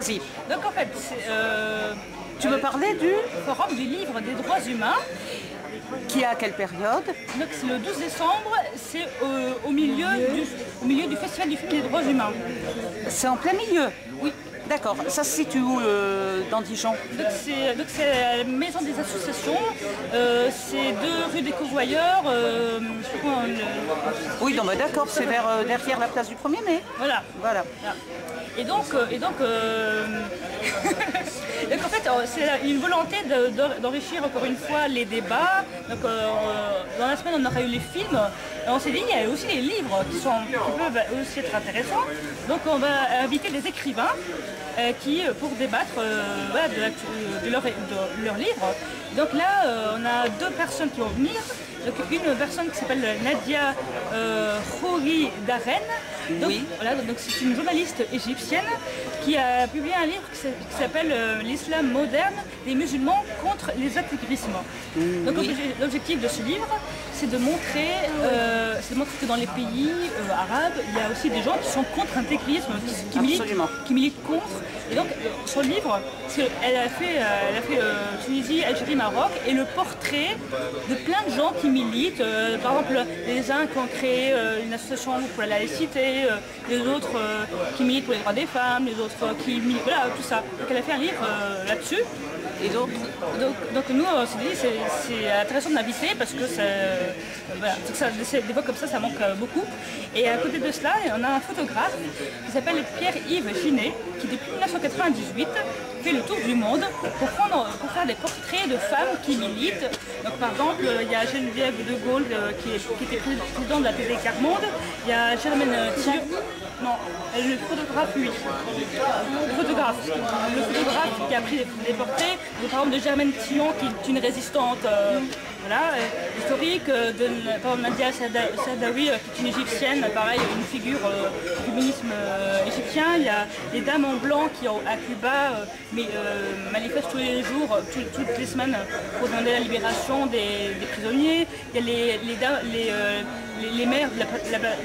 Si. Donc en fait, Tu me parlais du... Forum du livre des droits humains. Qui est à quelle période? Donc c'est le 12 décembre, c'est au milieu du Festival du film des droits humains. C'est en plein milieu? Oui. D'accord. Ça se situe où dans Dijon? Donc c'est la maison des associations, c'est 2 rue des Courvoyeurs. Je sais pas comment Oui, non, mais d'accord, c'est derrière la place du 1er mai. Voilà. Voilà. Et donc donc en fait, c'est une volonté d'enrichir encore une fois les débats. Donc, dans la semaine, on aura eu les films. Et on s'est dit, il y a aussi les livres qui peuvent aussi être intéressants. Donc, on va inviter des écrivains pour débattre voilà, de leurs livres. Donc là, on a 2 personnes qui vont venir. Donc, une personne qui s'appelle Nadia Khouri Darren. Donc, oui. Voilà, donc c'est une journaliste égyptienne qui a publié un livre qui s'appelle L'islam moderne des musulmans contre les intégrismes. Donc oui. l'objectif de ce livre, c'est de montrer que dans les pays arabes, il y a aussi des gens qui sont contre l'intégrisme, qui militent contre. Et donc son livre, elle a fait Tunisie, Algérie, Maroc, et le portrait de plein de gens qui militent. Par exemple, les uns qui ont créé une association pour la laïcité, les autres qui militent pour les droits des femmes, les autres qui militent, voilà, tout ça. Donc elle a fait un livre là-dessus. Et donc nous, on s'est dit c'est intéressant de l'inviter parce que voilà, des fois comme ça manque beaucoup. Et à côté de cela, on a un photographe qui s'appelle Pierre-Yves Ginet, qui depuis 1998 fait le tour du monde pour faire des portraits de femmes qui militent. Donc par exemple, il y a Geneviève de Gaulle qui était présidente de la TD Carmonde, il y a Germaine Thion. Non, le photographe, lui. Le photographe qui a pris des portraits, par exemple de Germaine Thion, qui est une résistante historique, par exemple Nadia Sadawi, qui est une égyptienne, pareil, une figure du féminisme égyptien. Il y a les dames en blanc qui, à Cuba, manifestent tous les jours, toutes les semaines, pour demander la libération des prisonniers. Il y a les maires de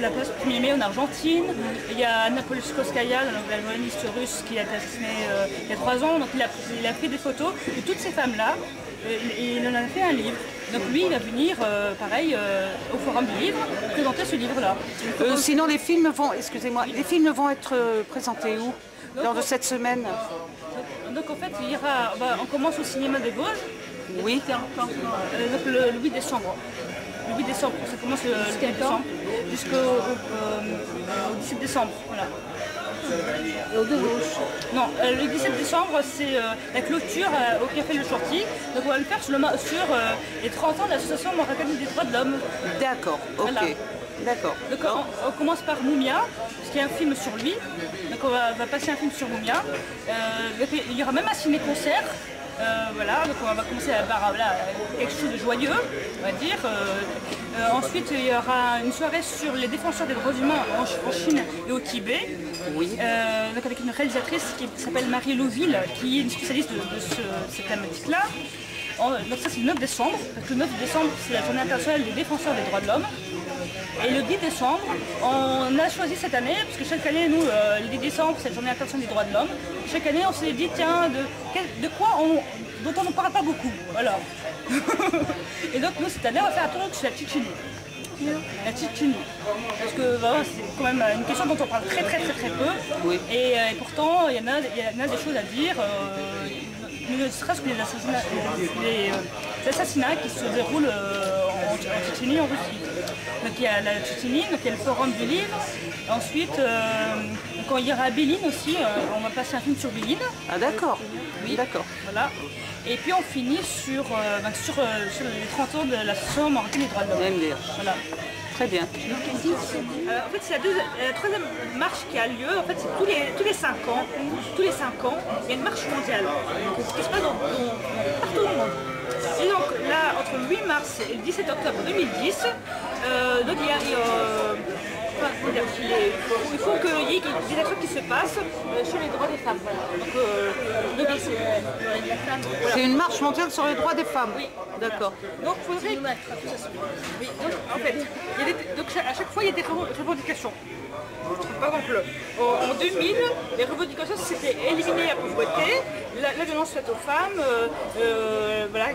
la place du 1er mai en Argentine. Il y a Anna Politkovskaya, la journaliste russe qui a été assassinée il y a 3 ans. Donc il a fait des photos de toutes ces femmes-là et il en a fait un livre. Donc lui, il va venir, pareil, au Forum du Livre, présenter ce livre-là. Sinon, les films vont être présentés où lors de cette semaine? Donc en fait, on commence au cinéma des Vosges. Oui. Donc le 8 décembre. Le 8 décembre, ça commence le 8 décembre jusqu'au 17 décembre. Voilà. Non, le 17 décembre, c'est la clôture au Café Le Shorty. Donc on va le faire sur les 30 ans de l'association marocaine des droits de l'homme. D'accord, ok. Voilà. D'accord. Donc on commence par Moumia, parce qu'il y a un film sur lui. Donc on va passer un film sur Moumia. Il y aura même un ciné-concert. Voilà, donc on va commencer par quelque chose de joyeux, on va dire. Ensuite, il y aura une soirée sur les défenseurs des droits humains en Chine et au Tibet. Oui. Donc avec une réalisatrice qui s'appelle Marie Louville, qui est une spécialiste de cette thématique-là. Donc ça c'est le 9 décembre, parce que le 9 décembre c'est la journée internationale des défenseurs des droits de l'homme. Et le 10 décembre, on a choisi cette année, parce que chaque année, nous, le 10 décembre, c'est la journée internationale des droits de l'homme. Chaque année, on s'est dit, tiens, de quoi dont on ne parle pas beaucoup. Voilà. Et donc, nous, cette année, on va faire un tour sur la Tchétchénie. La Tchétchénie. Parce que c'est quand même une question dont on parle très peu. Oui. Et pourtant, il y en a des choses à dire. Ne serait-ce que les assassinats qui se déroulent en Tchétchénie, en Russie. Donc il y a la Tchétchénie, donc il y a le Forum du Livre. Ensuite, quand il y aura Béline aussi, on va passer un film sur Béline. Ah d'accord. Oui, d'accord. Voilà. Et puis on finit sur les 30 ans de l'association marocaine des droits de l'homme. Voilà. Très bien. En fait, c'est la 3e marche qui a lieu. En fait, c'est tous les 5 ans. Tous les 5 ans, il y a une marche mondiale qui se passe partout au monde. Et donc là, entre le 8 mars et le 17 octobre 2010, donc il y a il faut qu'il y ait des actions qui se passent sur les droits des femmes. Voilà. C'est une marche mondiale sur les droits des femmes. Oui. D'accord. Donc, faudrait... Oui, donc, en fait, à chaque fois, il y a des revendications. Par exemple, en 2000, les revendications, c'était éliminer la pauvreté, la violence faite aux femmes, voilà.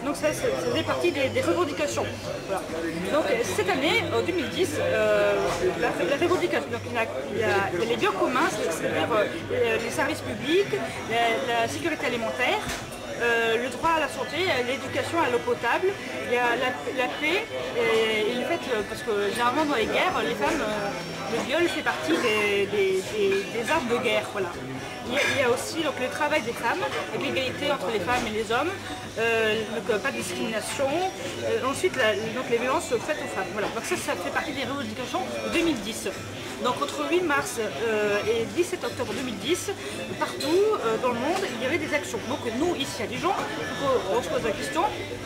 Donc ça faisait partie des revendications. Voilà. Donc cette année, en 2010, la revendication, donc il y a les biens communs, c'est-à-dire les services publics, la sécurité alimentaire, le droit à la santé, l'éducation à l'eau potable, il y a la paix et le fait, parce que généralement dans les guerres, les femmes, le viol fait partie des armes de guerre. Voilà. Il y a aussi donc, le travail des femmes, l'égalité entre les femmes et les hommes, donc, pas de discrimination. Ensuite, donc, les violences faites aux femmes. Voilà. Donc ça fait partie des revendications de 2010. Donc entre 8 mars et 17 octobre 2010, partout dans le monde, il y avait des actions. Donc nous, ici à Dijon, on se pose la question,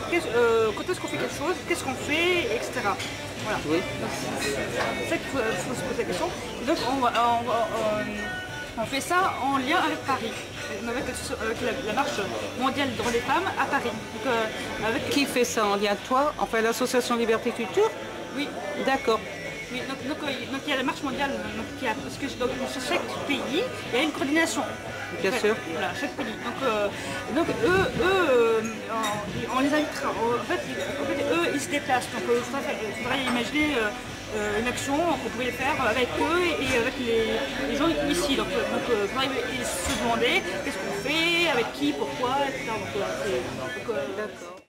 quand est-ce qu'on fait quelque chose, qu'est-ce qu'on fait, etc. Voilà. Oui. C'est ça qu'il faut se poser la question. Donc on fait ça en lien avec Paris, avec la marche mondiale des droits des femmes à Paris. Donc, Qui fait ça en lien avec toi? Enfin, l'association Liberté Culture? Oui. D'accord. Oui, donc il y a la marche mondiale, parce que sur chaque pays, il y a une coordination. Bien sûr. Voilà, chaque pays. Donc eux, on les invitera. En fait, eux, ils se déplacent. Donc il faudrait imaginer une action qu'on pourrait faire avec eux et avec les gens ici. Donc il faudrait se demander qu'est-ce qu'on fait, avec qui, pourquoi, etc. D'accord.